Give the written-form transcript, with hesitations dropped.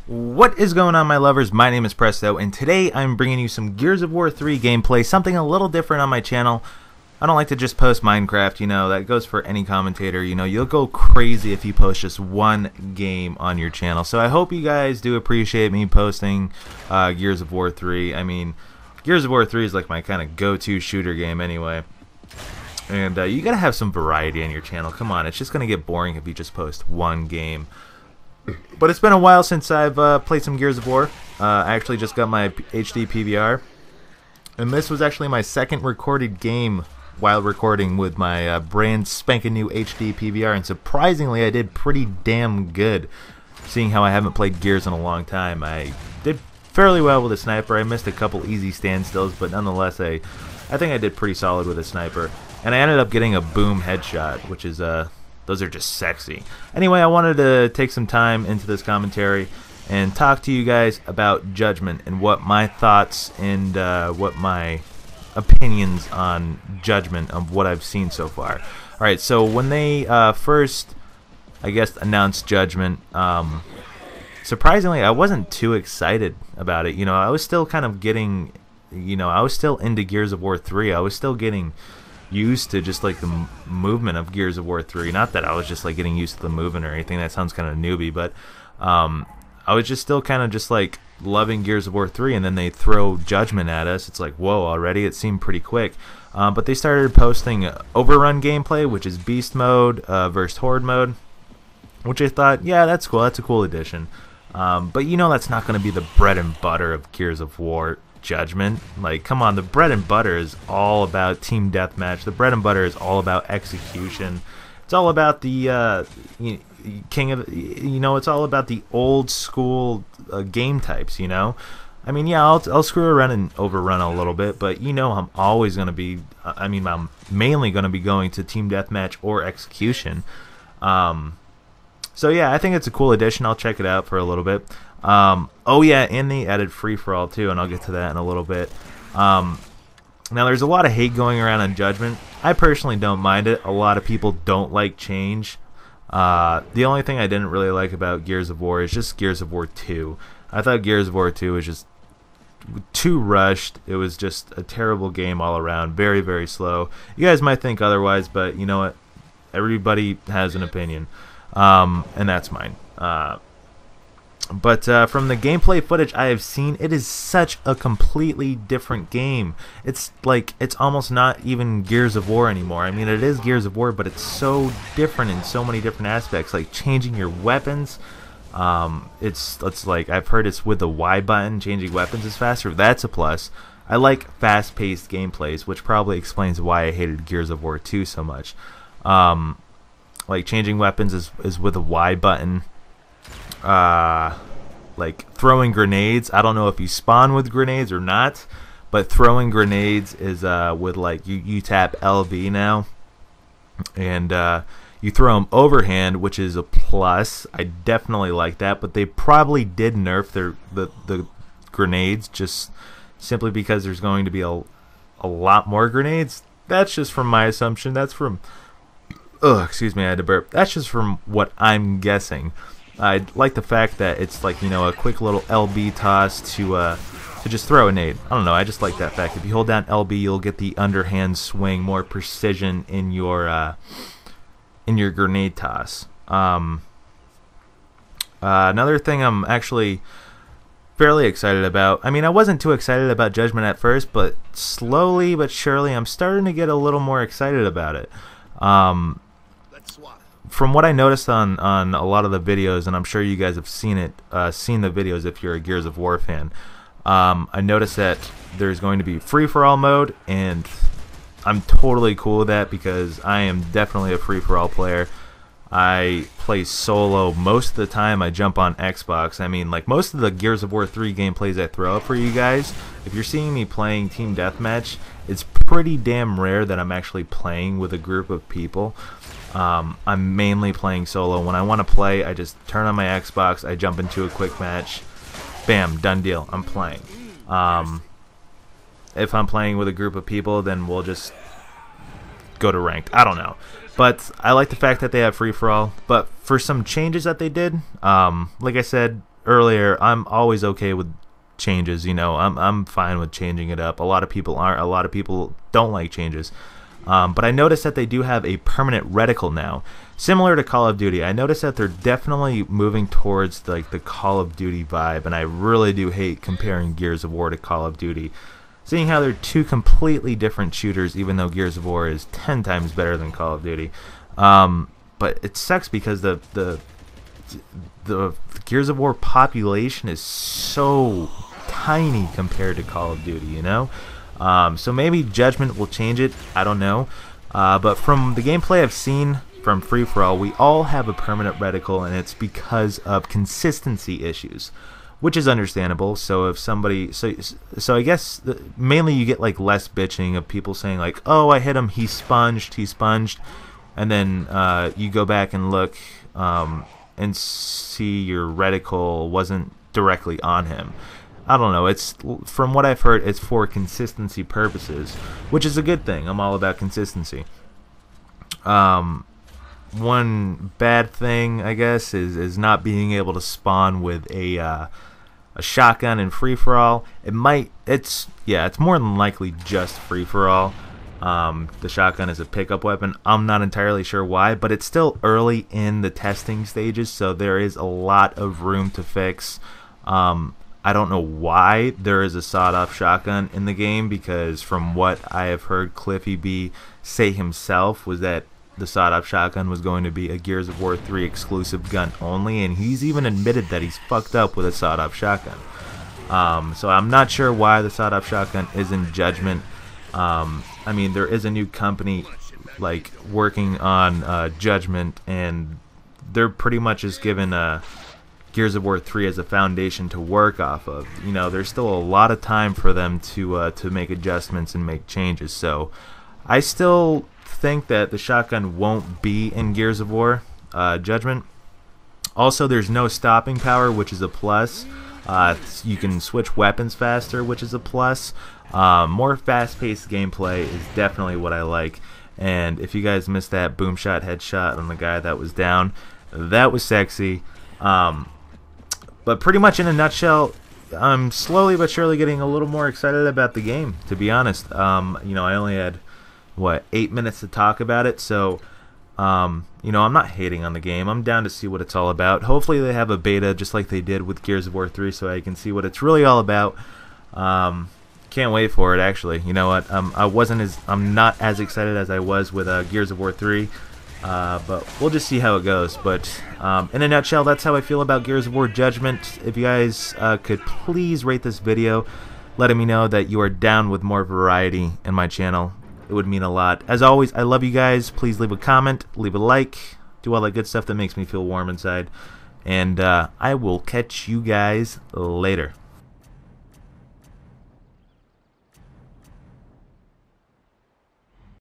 What is going on, my lovers? My name is Presto, and today I'm bringing you some Gears of War 3 gameplay, something a little different on my channel. I don't like to just post Minecraft, that goes for any commentator. You'll go crazy if you post just one game on your channel. So I hope you guys do appreciate me posting Gears of War 3. I mean, Gears of War 3 is like my kind of go-to shooter game anyway. And you gotta have some variety on your channel. Come on, it's just gonna get boring if you just post one game. But it's been a while since I've played some Gears of War. I actually just got my HD PVR, and this was actually my second recorded game while recording with my brand spanking new HD PVR, and surprisingly I did pretty damn good, seeing how I haven't played Gears in a long time. I did fairly well with a sniper. I missed a couple easy standstills, but nonetheless I think I did pretty solid with a sniper, and I ended up getting a boom headshot, which is those are just sexy. Anyway, I wanted to take some time into this commentary and talk to you guys about Judgment and what my thoughts and what my opinions on Judgment of what I've seen so far. Alright, so when they first, I guess, announced Judgment, surprisingly I wasn't too excited about it. I was still kind of getting, I was still into Gears of War 3. I was still getting used to just like the movement of Gears of War 3. Not that I was just like getting used to the movement or anything. That sounds kind of newbie, but I was just still kind of just like loving Gears of War 3, and then they throw Judgment at us. It's like, whoa, already? It seemed pretty quick. But they started posting Overrun gameplay, which is Beast mode versus Horde mode, which I thought, yeah, that's cool. That's a cool addition. But that's not going to be the bread and butter of Gears of War Judgment. Like, come on, the bread and butter is all about team deathmatch. The bread and butter is all about execution. It's all about the king of, it's all about the old school game types. I mean, yeah, I'll screw around and overrun a little bit, but I'm always going to be, I'm mainly going to be going to team deathmatch or execution. So yeah, I think it's a cool addition. I'll check it out for a little bit. Oh yeah, and they added free-for-all too, and I'll get to that in a little bit. Now there's a lot of hate going around on Judgment. I personally don't mind it. A lot of people don't like change. The only thing I didn't really like about Gears of War is just Gears of War 2. I thought Gears of War 2 was just too rushed. It was just a terrible game all around. Very, very slow. You guys might think otherwise, but you know what? Everybody has an opinion. And that's mine. But from the gameplay footage I have seen, it is such a completely different game. It's like, it's almost not even Gears of War anymore. I mean, it is Gears of War, but it's so different in so many different aspects. Like changing your weapons. It's like, I've heard it's with the Y button, changing weapons is faster. That's a plus. I like fast-paced gameplays, which probably explains why I hated Gears of War 2 so much. Like changing weapons is with a Y button. Like throwing grenades, I don't know if you spawn with grenades or not, but throwing grenades is with like you tap LB now, and you throw them overhand, which is a plus. I definitely like that, but they probably did nerf the grenades just simply because there's going to be a lot more grenades. That's just from my assumption. That's from excuse me, I had to burp. That's just from what I'm guessing. I like the fact that it's like, a quick little LB toss to just throw a nade. I don't know, I just like that fact. If you hold down LB, you'll get the underhand swing, more precision in your grenade toss. Another thing I'm actually fairly excited about. I mean, I wasn't too excited about Judgment at first, but slowly but surely I'm starting to get a little more excited about it. From what I noticed on a lot of the videos, and I'm sure you guys have seen the videos if you're a Gears of War fan, I noticed that there's going to be free-for-all mode, and I'm totally cool with that because I am definitely a free-for-all player. I play solo most of the time. I jump on Xbox. I mean, like most of the Gears of War 3 gameplays I throw up for you guys, if you're seeing me playing Team Deathmatch, it's pretty damn rare that I'm actually playing with a group of people. I'm mainly playing solo. When I want to play, I just turn on my Xbox, I jump into a quick match, bam, done deal, I'm playing. If I'm playing with a group of people, then we'll just go to ranked. I don't know. But I like the fact that they have free-for-all. But for some changes that they did, like I said, earlier, I'm always okay with changes. You know, I'm fine with changing it up. A lot of people aren't. A lot of people don't like changes. But I noticed that they do have a permanent reticle now, similar to Call of Duty. I noticed that they're definitely moving towards like the Call of Duty vibe, and I really do hate comparing Gears of War to Call of Duty, seeing how they're two completely different shooters, even though Gears of War is 10 times better than Call of Duty. But it sucks because the Gears of War population is so tiny compared to Call of Duty, you know? So maybe Judgment will change it, I don't know. But from the gameplay I've seen from Free For All, we all have a permanent reticle, and it's because of consistency issues, which is understandable. So if somebody, so I guess mainly you get like less bitching of people saying like, oh, I hit him, he sponged, and then you go back and look and see your reticle wasn't directly on him. I don't know. It's, from what I've heard, it's for consistency purposes, which is a good thing. I'm all about consistency. One bad thing, I guess, is not being able to spawn with a shotgun in Free For All. It's more than likely just Free For All. The shotgun is a pickup weapon. I'm not entirely sure why, but it's still early in the testing stages, so there is a lot of room to fix. I don't know why there is a sawed-off shotgun in the game, because from what I have heard Cliffy B say himself was that the sawed-off shotgun was going to be a Gears of War 3 exclusive gun only, and he's even admitted that he's fucked up with a sawed-off shotgun. So I'm not sure why the sawed-off shotgun is in Judgment. I mean, there is a new company like working on Judgment, and they're pretty much just given Gears of War 3 as a foundation to work off of. You know, there's still a lot of time for them to make adjustments and make changes. So I still think that the shotgun won't be in Gears of War Judgment. Also, there's no stopping power, which is a plus. You can switch weapons faster, which is a plus. More fast-paced gameplay is definitely what I like. And if you guys missed that boom shot headshot on the guy that was down, that was sexy. But pretty much in a nutshell, I'm slowly but surely getting a little more excited about the game, to be honest. You know, I only had, 8 minutes to talk about it, so, you know, I'm not hating on the game. I'm down to see what it's all about. Hopefully they have a beta just like they did with Gears of War 3 so I can see what it's really all about. Can't wait for it, actually. You know what? I'm not as excited as I was with Gears of War 3. But we'll just see how it goes. But in a nutshell, that's how I feel about Gears of War Judgment. If you guys could please rate this video, letting me know that you are down with more variety in my channel, it would mean a lot. As always, I love you guys. Please leave a comment, leave a like, do all that good stuff that makes me feel warm inside. And I will catch you guys later.